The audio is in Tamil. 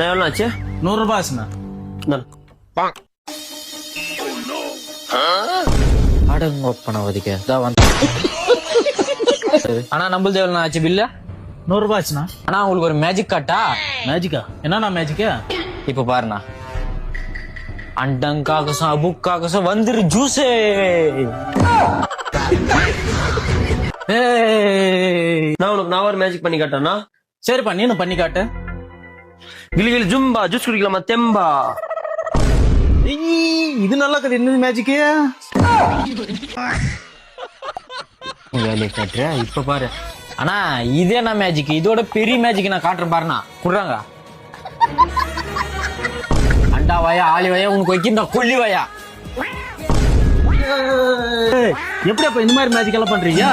எவ்வளோ ஆச்சு? 100 ரூபாய் ஆச்சுண்ணா. அடங்கொப்பனவதிக்க ஆனா நம்மளது எவ்வளவு ஆச்சு பில்ல? 100 ரூபாய் ஆச்சுண்ணா. ஆனா உங்களுக்கு ஒரு மேஜிக் காட்டா? மேஜிக்கா? என்னண்ணா மேஜிக்கா? இப்ப பாருண்ணா, அண்டங்காகசம் அபுக்காகசம் வந்துரு ஜூஸே. நான் ஒரு மேஜிக் பண்ணி காட்டேன்னா? சரிப்பா, நீனு பண்ணி காட்டு. கிளி கிளி ஜும்பா ஜூஸ் குடிக்கலாமா தெம்பா? இது நல்லா கதை. என்னது மேஜிக்கு? வேலையை காட்டுற இப்ப பாரு. ஆனா இது என்ன மேஜிக்? இதோட பெரிய மேஜிக் நான் காட்டுறேன் பாருண்ணா. குடுறாங்க. அண்டா வாயா ஆளி வாயா உனக்கு வைக்கின்ற கொல்லி வாயா. எப்படி அப்ப இந்த மாதிரி மேஜிக் எல்லாம் பண்றீங்க?